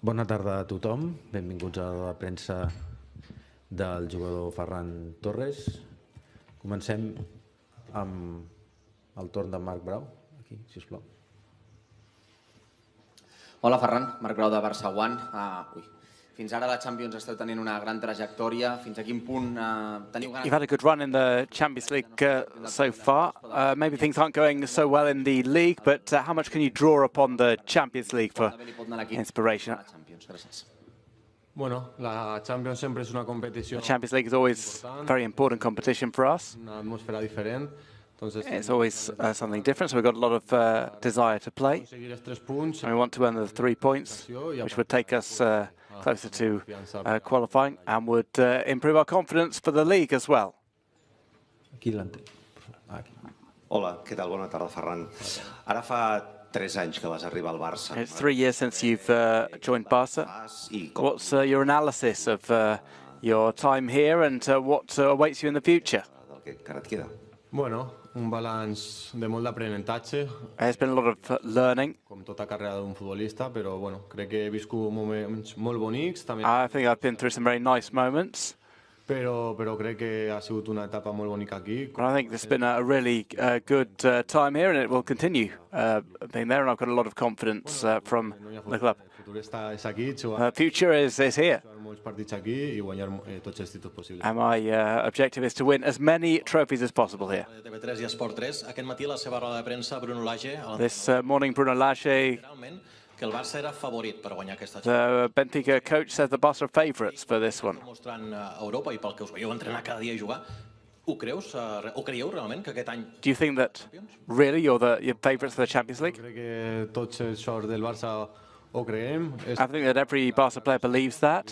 Bona tarda a tothom, benvinguts a la premsa del jugador Ferran Torres. Comencem amb el torn de Marc Brau, aquí, sisplau. Hola Ferran, Marc Brau de Barça One. Fins ara la Champions esteu tenint una gran trajectòria. Fins a quin punt teniu ganes? You've had a good run in the Champions League so far. Maybe things aren't going so well in the league, but how much can you draw upon the Champions League for inspiration? Bueno, la Champions sempre és una competició. The Champions League is always a very important competition for us. Una atmosfera diferent. It's always something different, so we've got a lot of desire to play. And we want to earn the 3 points, which would take us closer to qualifying and would improve our confidence for the league as well. Hola, què tal? Bona tarda, Ferran. Ara fa 3 anys que vas arribar al Barça. It's 3 years since you've joined Barca. What's your analysis of your time here and what awaits you in the future? Bueno, un balanç de molt d'aprenentatge. There's been a lot of learning. Com tota carrera d'un futbolista, però bueno, crec que he viscut moments molt bonics. I think I've been through some very nice moments. Però crec que ha sigut una etapa molt bonica aquí. I think this has been a really good time here, and it will continue being there, and I've got a lot of confidence from the club. The future is here. And my objective is to win as many trophies as possible here. This morning, Bruno Lage, the Benfica coach, said the Barca are favourites for this one. Do you think that really you're favourites for the Champions League? I think that every Barca player believes that.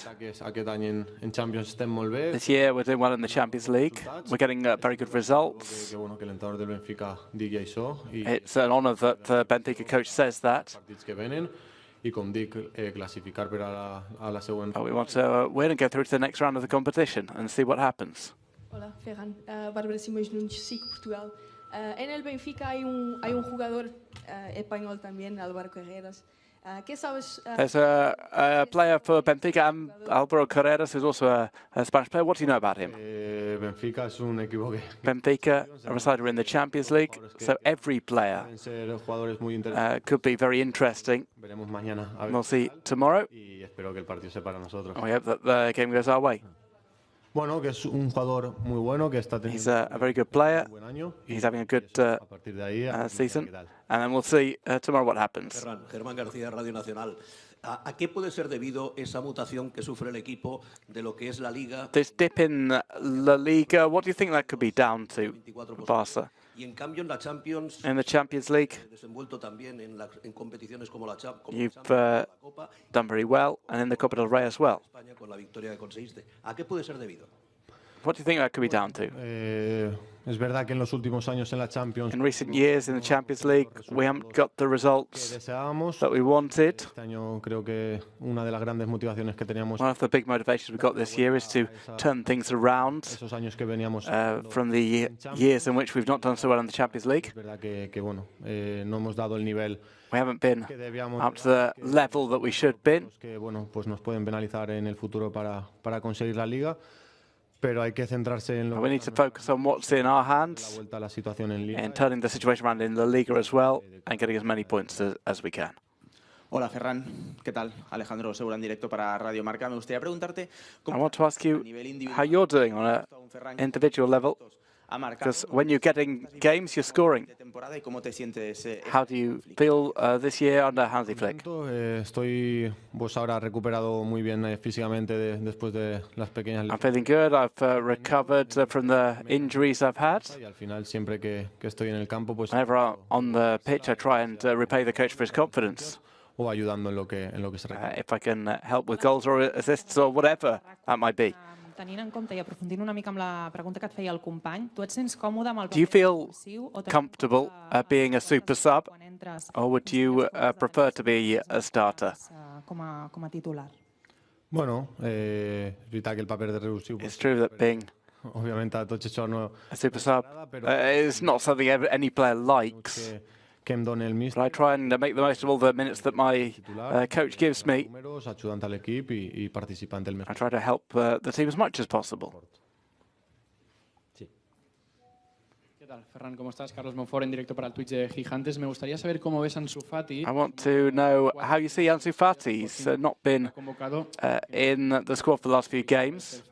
This year we're doing well in the Champions League. We're getting very good results. It's an honour that the Benfica coach says that. We want to win and go through to the next round of the competition and see what happens. Hola, Ferran. Bárbara Simões Nunes, SIC Portugal. En el Benfica hay un jugador español también, Álvaro Carreras. There's a player for Benfica, Álvaro Carreras, who's also a Spanish player. What do you know about him? Benfica are a side who are in the Champions League, so every player could be very interesting. We'll see tomorrow. We hope that the game goes our way. He's a very good player. He's having a good season. And then we'll see tomorrow what happens. Germán García, Radio Nacional. ¿A qué puede ser debido esa mutación que sufre el equipo de lo que es la Liga? This dip in La Liga, what do you think that could be down to Barca? Y en cambio en la Champions, in the Champions League, desenvuelto también en competiciones como la you've done very well, and in the Copa del Rey as well. España con la victoria que conseguiste. ¿A qué puede ser debido? What do you think that could be down to? Es verdad que en los últimos años en la Champions, in recent years in the Champions League, we haven't got the results that we wanted. Este año creo que una de las grandes motivaciones que teníamos. One of the big motivations we've got this year is to turn things around from the years in which we've not done so well in the Champions League. Es verdad que bueno, no hemos dado el nivel. We haven't been up to the level that we should be. Que bueno, pues nos pueden penalizar en el futuro para conseguir la Liga. Pero hay que centrarse en we need to focus on what's in our hands and turning the situation around in the Liga as well and getting as many points as we can. Hola Ferran, ¿qué tal? Alejandro Segura en directo para Radio Marca. Me gustaría preguntarte I want to ask you how you're doing on an individual level. Because when you're getting games, you're scoring. How do you feel this year under Hansi Flick? Estoy ahora recuperado muy bien físicamente después de las pequeñas. I'm feeling good. I've recovered from the injuries I've had. Y al final siempre que estoy en el campo, pues. Whenever on the pitch, I try and repay the coach for his confidence. O ayudando en lo que se requiere. If I can help with goals or assists or whatever that might be. Tenint en compte i aprofundint una mica amb la pregunta que et feia el company, tu et sents còmode amb el paper? Do you feel comfortable being a super sub, or would you prefer to be a starter? Com a titular. Bueno, és veritat que el paper de revulsiu. It's true that being obviamente a tots això no. A super sub is not something any player likes. que em dona el míster. But I try and make the most of all the minutes that my coach gives me. Números, ajudant a l'equip i participant del més. I try to help the team as much as possible. ¿Qué tal, Ferran? ¿Cómo estás? Carlos Monfort, en directo para el Twitch de Gigantes. Me gustaría saber cómo ves a Ansu Fati. I want to know how you see Ansu Fati. He's not been in the squad for the last few games.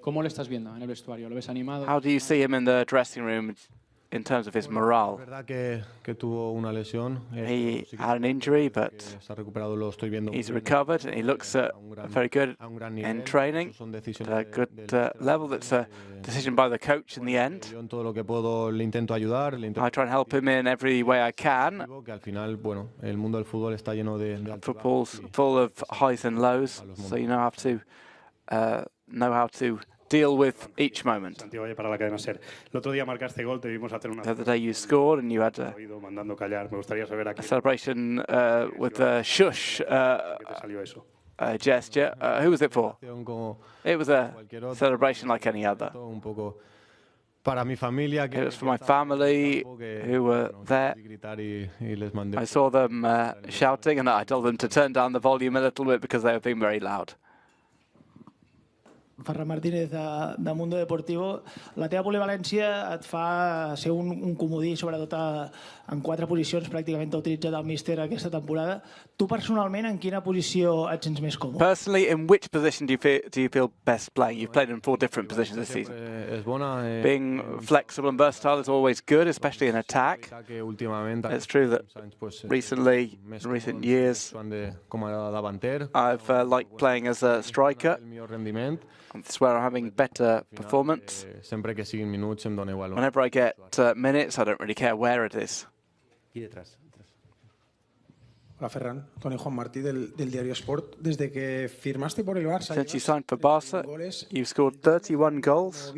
¿Cómo lo estás viendo en el vestuario? ¿Lo ves animado? How do you see him in the dressing room in terms of his morale? Es verdad que tuvo una lesión. He had an injury, but he's recovered and he looks very good in training, at a good level. That's a decision by the coach in the end. I try and help him in every way I can. Football's full of highs and lows, so you know how to deal with each moment. The other day you scored and you had a celebration with a shush gesture. Who was it for? It was a celebration like any other. It was for my family who were there. I saw them shouting and I told them to turn down the volume a little bit because they were being very loud. Ferran Martínez, de Mundo Deportivo. La teva polivalència et fa ser un comodí, sobretot en 4 posicions pràcticament t'ha utilitzat el míster aquesta temporada. Tu personalment, en quina posició et sents més còmode? Personally, in which position do you feel best playing? You've played in 4 different positions this season. Being flexible and versatile is always good, especially in attack. It's true that recently, in recent years, I've liked playing as a striker. That's where I'm having better performance. Whenever I get minutes, I don't really care where it is. Hola Ferran, Toni Juan Martí del diario Sport. Desde que firmaste por el Barça, since you signed for Barca, you've scored 31 goals,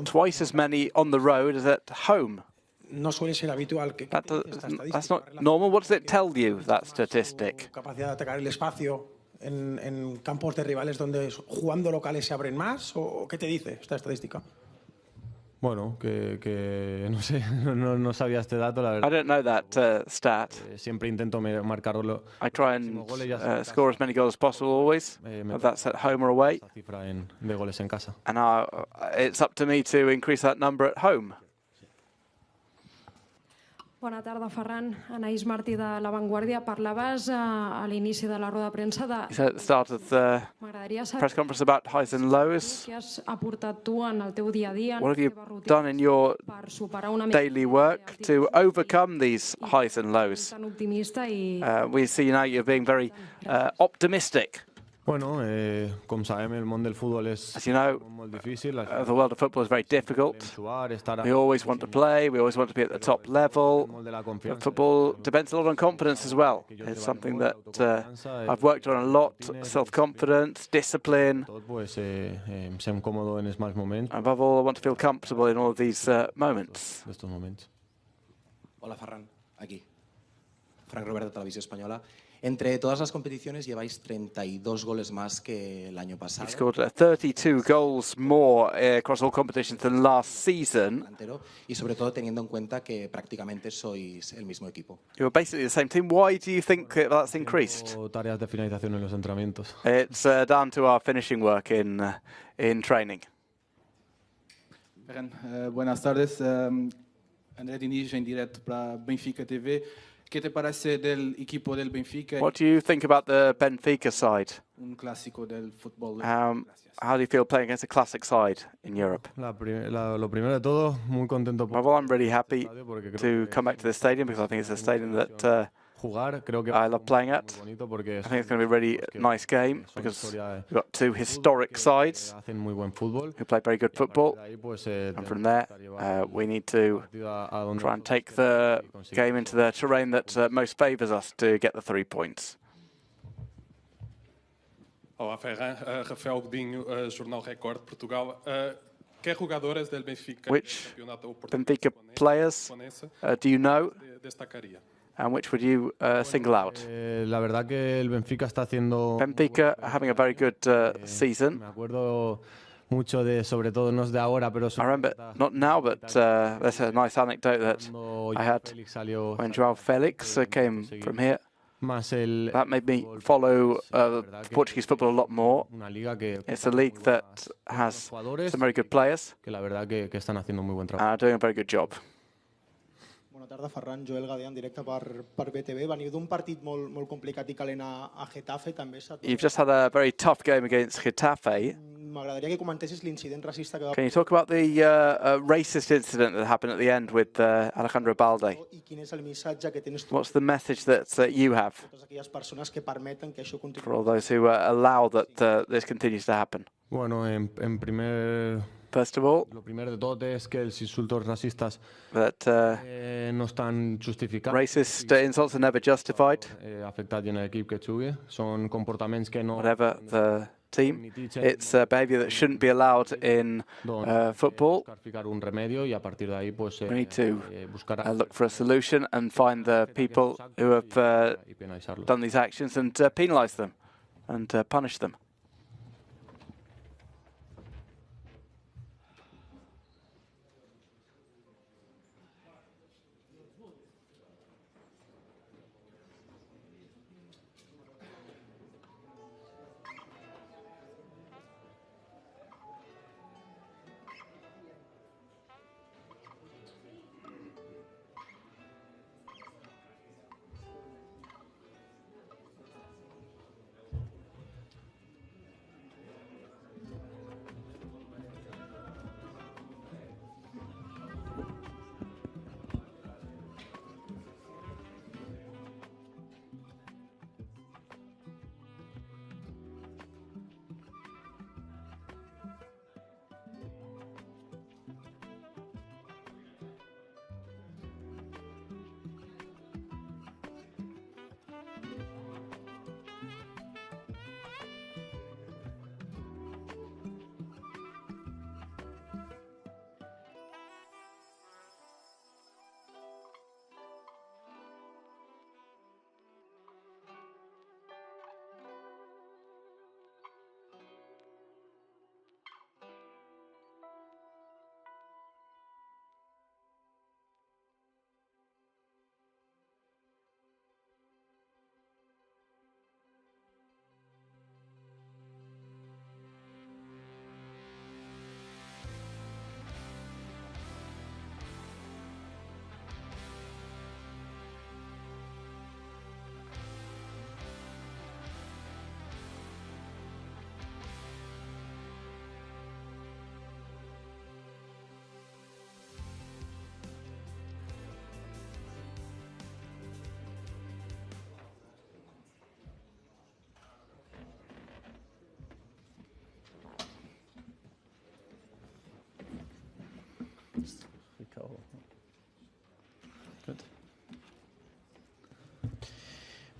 twice as many on the road as at home. No suele ser habitual que that's not normal. What does it tell you, that statistic? Capacidad de atacar el espacio en campos de rivales donde jugando locales se abren más, ¿o qué te dice esta estadística? Bueno, que no sé, no sabía este dato, la verdad. I don't know that stat. Siempre intento marcarlo. I try and score as many goals as possible always, whether that's at home or away. De goles en casa. And it's up to me to increase that number at home. Bona tarda, Ferran. Anaïs Martí de La Vanguardia. Parlaves a l'inici de la roda de premsa de... You said at the start of the press conference about highs and lows. Què has aportat tu en el teu dia a dia? What have you done in your daily work to overcome these highs and lows? We see now you're being very optimistic. Bueno, com sabem, el món del futbol és molt difícil. The world of football is very difficult. We always want to play, we always want to be at the top level. Football depends a lot on confidence as well. It's something that I've worked on a lot, self-confidence, discipline. Above all, I want to feel comfortable in all of these moments. Hola, Ferran. Aquí. Frank Roberto, Televisión Española. Entre todas las competiciones lleváis 32 goles más que el año pasado. You've scored 32 goals more across all competitions than last season. Y sobre todo teniendo en cuenta que prácticamente sois el mismo equipo. You're basically the same team. Why do you think that's increased? Tareas de finalización en los entrenamientos. It's down to our finishing work in training. Ferran, buenas tardes. André Diniz en directo para Benfica TV. ¿Qué te parece del equipo del Benfica? What do you think about the Benfica side? Un clásico del fútbol. How do you feel playing against a classic side in Europe? Lo primero de todo, muy contento. Well, I'm really happy to come back to this stadium because I think it's a stadium that I love playing at. I think it's going to be a really nice game because we've got 2 historic sides who play very good football. And from there, we need to try and take the game into the terrain that most favours us to get the 3 points. Olá, Ferran. Rafael Godinho, Jornal Record, Portugal. ¿Qué jugadores del Benfica? Which Benfica players do you know? And which would you single out? La verdad que el Benfica está haciendo. Benfica having a very good season. Me acuerdo mucho de, sobre todo no es de ahora, pero I remember, not now, but there's a nice anecdote that I had when João Felix came from here. That made me follow Portuguese football a lot more. It's a league that has some very good players and are doing a very good job. Bona tarda, Ferran. Joel Gadea, en directe per BTV. Veniu d'un partit molt complicat i calent a Getafe, també. You've just had a very tough game against Getafe. M'agradaria que comentessis l'incident racista que va... Can you talk about the racist incident that happened at the end with Alejandro Balde? I quin és el missatge que tens tu... What's the message that you have totes aquelles persones que permeten que això continuï? for all those who allow that this continues to happen? Bueno, First of all, lo primero de todo es que los insultos racistas no están justificados. Racist insults are never justified. Afectat en l'equip que jugui. Són comportaments que no... Whatever the team, it's behavior that shouldn't be allowed in football. Un remedio y a partir de ahí pues we need to look for a solution and find the people who have done these actions and penalise them and punish them.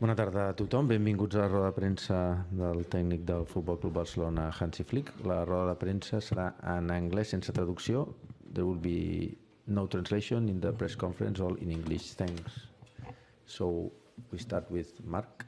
Bona tarda a tothom, benvinguts a la roda de premsa del tècnic del Futbol Club Barcelona, Hansi. La roda de premsa serà en anglès sense traducció. There will be no translation in the press conference, all in English. Thanks. So we start with Marc.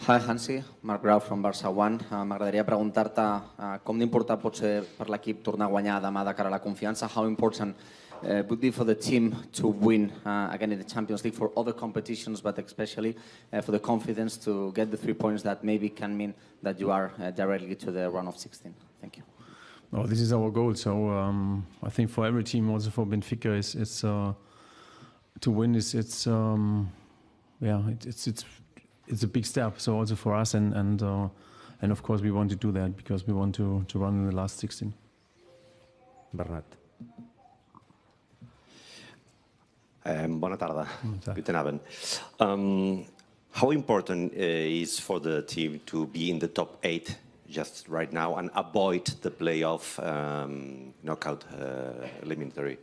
Hi Hansi, Marc Grau from Barça One. M'agradaria preguntar-te com d'important pot ser per l'equip tornar a guanyar demà de cara a la confiança. How important would be for the team to win again in the Champions League, for other competitions, but especially for the confidence to get the 3 points that maybe can mean that you are directly to the round of 16. Thank you. Oh, this is our goal. So I think for every team, also for Benfica, it's to win. It's a big step. So also for us, and of course we want to do that because we want to run in the last 16. Bernat. Bona tarda. Guten Abend. How important is for the team to be in the top 8 just right now and avoid the playoff knockout eliminatory?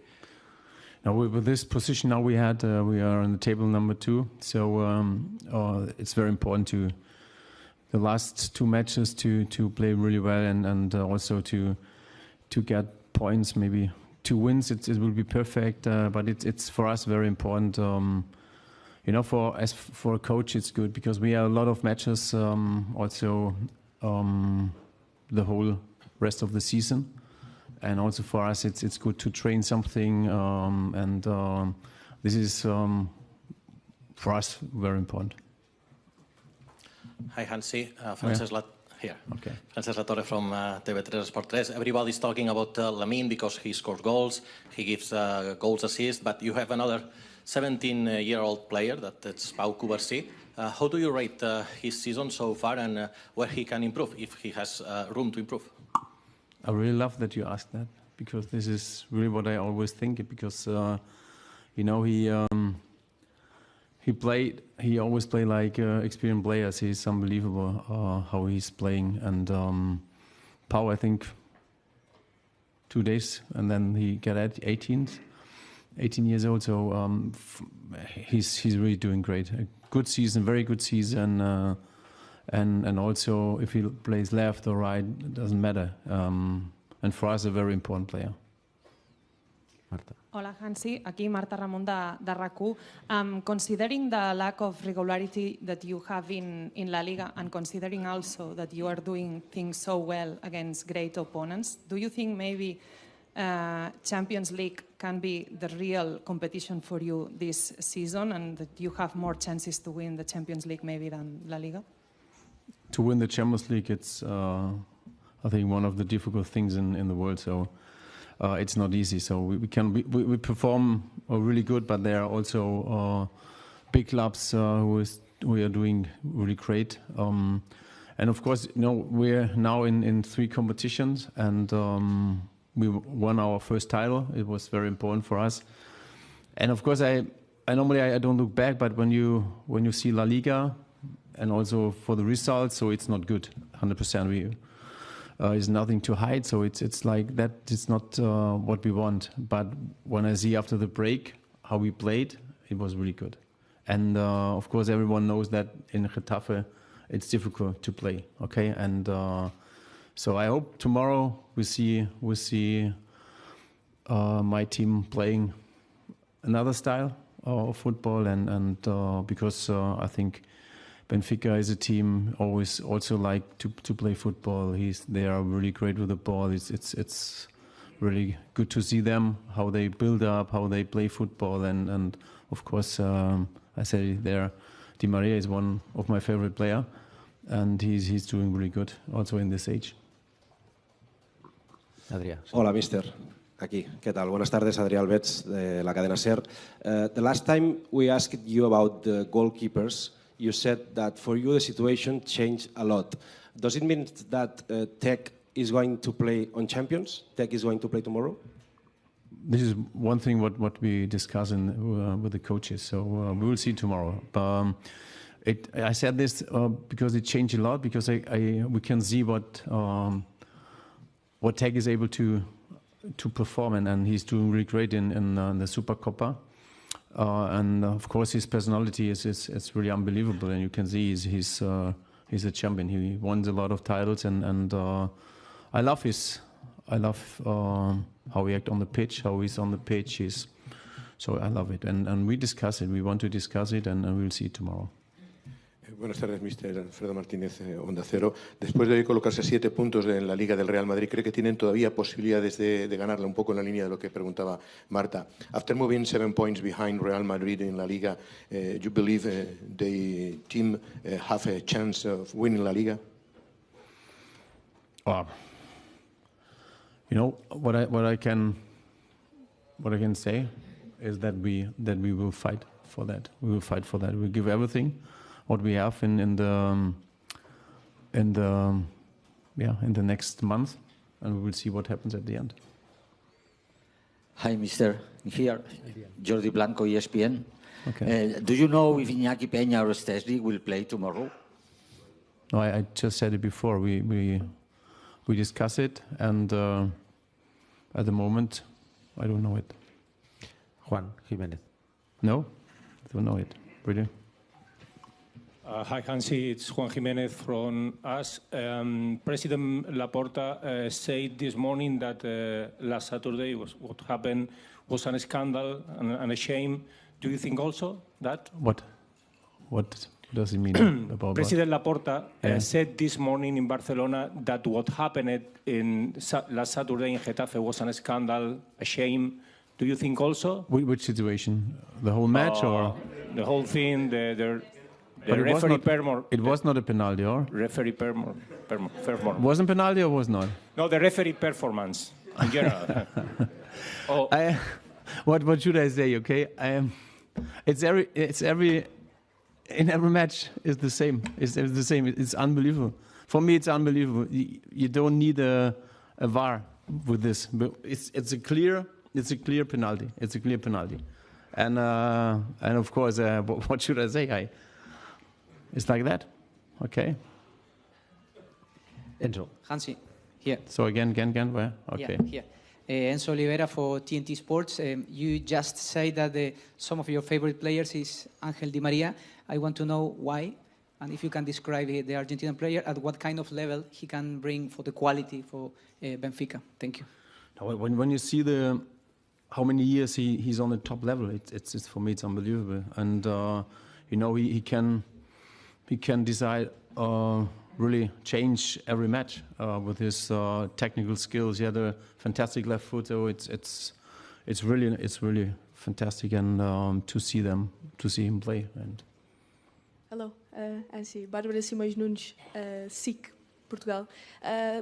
Now with this position now we are on the table number 2. So it's very important to the last 2 matches to play really well and also to get points, maybe 2 wins. It will be perfect, but it's for us very important. For a coach it's good because we have a lot of matches also the whole rest of the season. And also for us, it's good to train something, and this is for us very important. Hi Hansi, Francesc Torres from TV3 Sport 3. Everybody's talking about Lamine because he scores goals, he gives goals assists, but you have another 17-year-old player that's Pau Cubarsí. How do you rate his season so far, and where he can improve, if he has room to improve? I really love that you asked that, because this is really what I always think. Because he always play like experienced players. He's unbelievable how he's playing. And Pau, I think 2 days, and then he got 18 years old. So he's really doing great. A good season, very good season. And also, if he plays left or right, it doesn't matter. And for us, a very important player. Marta. Hola, Hansi. Aquí Marta Ramon de RAC1. Considering the lack of regularity that you have in La Liga, and considering also that you are doing things so well against great opponents, do you think maybe Champions League can be the real competition for you this season, and that you have more chances to win the Champions League maybe than La Liga? To win the Champions League, it's I think one of the difficult things in the world. So it's not easy. So we perform really good, but there are also big clubs who are doing really great. And of course, we're now in 3 competitions, and we won our first title. It was very important for us. And of course, I normally I don't look back, but when you see La Liga, and also for the results, so it's not good. 100%. There's nothing to hide, so it's like that. It's not what we want. But when I see after the break how we played, it was really good. And of course, everyone knows that in Getafe it's difficult to play. Okay, and so I hope tomorrow we see my team playing another style of football, and because I think Benfica is a team always also like to play football. They are really great with the ball. It's really good to see them, how they build up, how they play football, and of course I say there, Di Maria is one of my favorite player, and he's doing really good also in this age. Adrià. Hola, mister. Aquí, ¿qué tal? Buenas tardes, Adrià Albets, de la cadena SER. The last time we asked you about the goalkeepers, you said that for you the situation changed a lot. Does it mean that Tech is going to play on Champions? Tech is going to play tomorrow? This is one thing what we discuss with the coaches, so we will see tomorrow. I said this because it changed a lot, because we can see what Tech is able to perform, and he's doing really great in the Supercopa. And of course, his personality is really unbelievable, and you can see he's a champion. He won a lot of titles, and I love how he acts on the pitch, how he's on the pitch. So I love it, and we discuss it. We want to discuss it, and we'll see it tomorrow. Buenas tardes, mister Alfredo Martínez, Onda Cero. Después de colocarse 7 puntos en la Liga del Real Madrid, ¿cree que tienen todavía posibilidades de ganarla? Un poco en la línea de lo que preguntaba Marta. After moving 7 points behind Real Madrid in La Liga, you believe the team have a chance of winning La Liga? What I can say is that we will fight for that. We will fight for that. We give everything what we have in the next month, and we will see what happens at the end. Hi, Mr. Here, Jordi Blanco, ESPN. Okay. Do you know if Iñaki Peña or Este will play tomorrow? No, I just said it before. We discuss it, and at the moment, I don't know it. Juan Jiménez. No, I don't know it. Really. Hi, Hansi. It's Juan Jiménez from US. President Laporta said this morning that last Saturday what happened was a scandal and a shame. Do you think also that? What? does he mean about President Laporta said this morning in Barcelona that what happened in last Saturday in Getafe was a scandal, a shame. Do you think also? Which situation? The whole match or? The whole thing, the referee Permor. It was not a penalty, or? Referee Permor. Wasn't penalty or was not? No, the referee performance in general. What should I say? Okay, it's every in every match is the same. It's the same. It's unbelievable. For me, it's unbelievable. You don't need a VAR with this. But it's a clear penalty. It's a clear penalty. And of course, what should I say? It's like that. Okay. Enzo. Hansi, here. So again, where? Okay. Yeah, here. Enzo Oliveira for TNT Sports. You just say that some of your favorite players is Ángel Di María. I want to know why, and if you can describe the Argentinian player at what kind of level he can bring for the quality for Benfica. Thank you. When you see how many years he's on the top level, it's for me it's unbelievable, and he can decide really change every match with his technical skills. He had a fantastic left foot, so it's really fantastic, and to see him play. And hello, Hansi. Bárbara Simões Nunes, SIC, Portugal.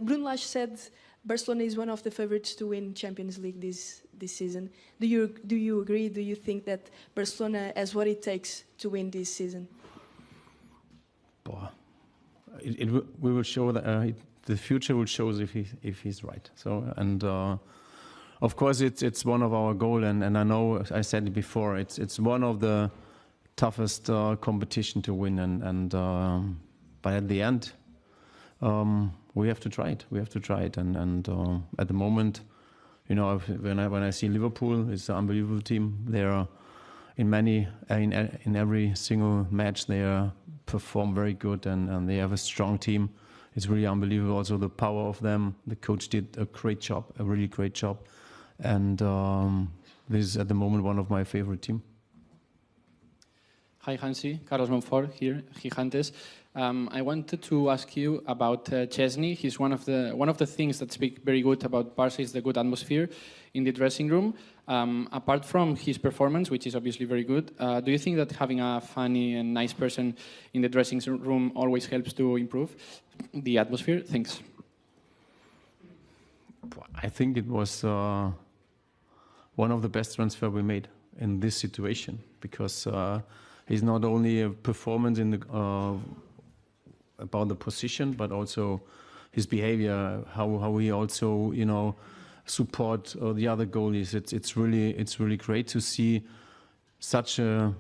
Bruno Lage said Barcelona is one of the favorites to win Champions League this season. Do you agree? Do you think that Barcelona has what it takes to win this season? We will show that the future will show if he's right. So and of course it's one of our goals, and I know I said it before. It's one of the toughest competition to win, and but at the end we have to try it. And at the moment, when I see Liverpool, it's an unbelievable team. They are in every single match they perform very good, and they have a strong team. It's really unbelievable. Also the power of them. The coach did a really great job, and this is at the moment one of my favorite team. Hi Hansi, Carlos Monfort here, Gigantes. I wanted to ask you about Chesney. He's one of the things that speak very good about Barca is the good atmosphere in the dressing room. Apart from his performance, which is obviously very good, do you think that having a funny and nice person in the dressing room always helps to improve the atmosphere? Thanks. I think it was one of the best transfers we made in this situation, because he's not only a performance in about the position, but also his behavior, how he also support the other goalies. It's really great to see such a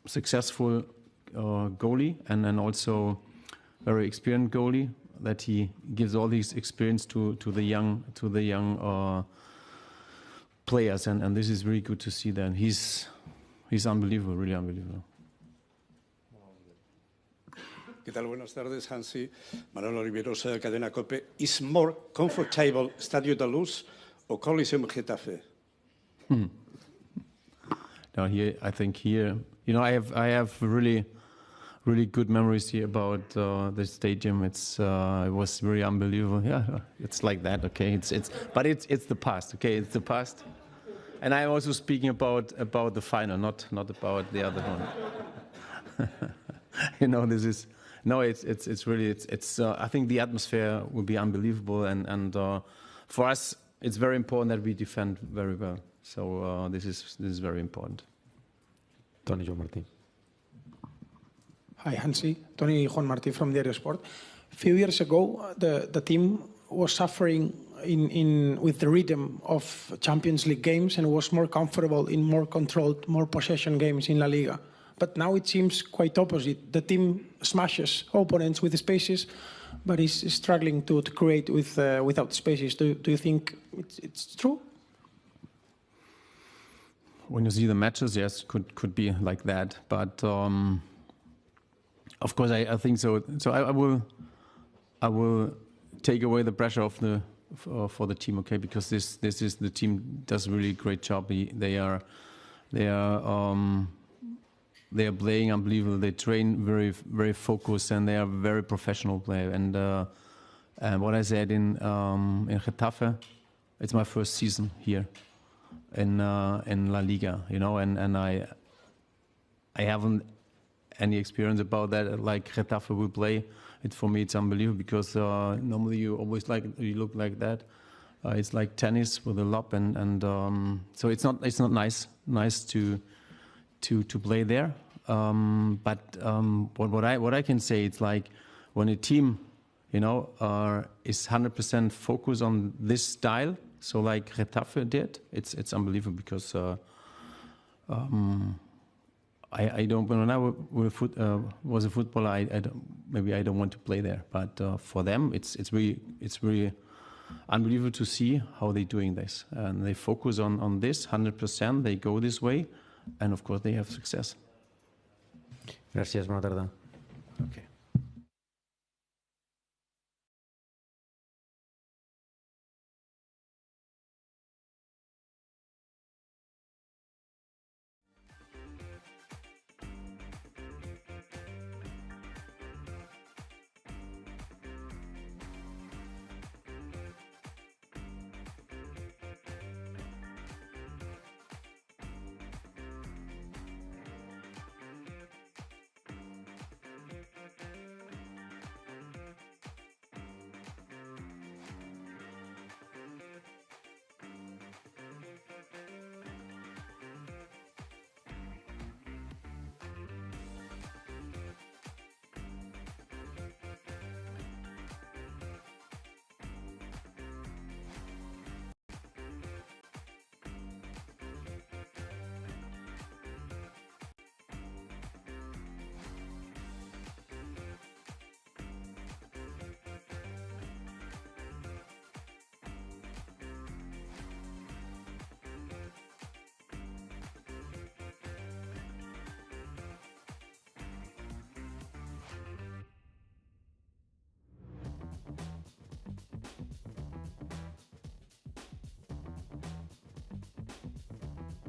successful goalie, and then also very experienced goalie, that he gives all this experience to the young players, and this is really good to see that. He's unbelievable, really unbelievable. ¿Qué tal? Buenas tardes, Hansi. Manuel Oliverosa, Cadena COPE. Is more comfortable Estádio da Luz or Coliseum Getafe? No, I think I have really good memories here about the stadium. It was really unbelievable. Yeah, it's like that. Okay, but it's the past. Okay, it's the past. And I'm also speaking about the final, not about the other one. This is. No, it's really I think the atmosphere will be unbelievable, and for us it's very important that we defend very well. So this is very important. Tony Joan Martí. Hi Hansi, Tony Juan Martí from Diario Sport. A few years ago, the team was suffering with the rhythm of Champions League games and was more comfortable in more controlled, more possession games in La Liga. But now it seems quite opposite. The team smashes opponents with spaces, but is struggling to create without spaces. Do you think it's true? When you see the matches, yes, could be like that. But of course, I think so. So I will take away the pressure of for the team, okay? Because this is the team does a really great job. They are they are playing unbelievable. They train very, very focused, and they are very professional player. And what I said in Getafe, it's my first season here in La Liga, you know, and I haven't any experience about that. Like Getafe will play, for me it's unbelievable because normally you always you look like that. It's like tennis with a lob, and so it's not nice to play there. But what I can say, it's like when a team, you know, is 100% focused on this style. So like Getafe did, it's unbelievable because I don't, when I was a footballer, maybe I don't want to play there. But for them, it's really unbelievable to see how they're doing this. And they focus on this 100%. They go this way, and of course they have success. Gràcies, bona tarda. Okay.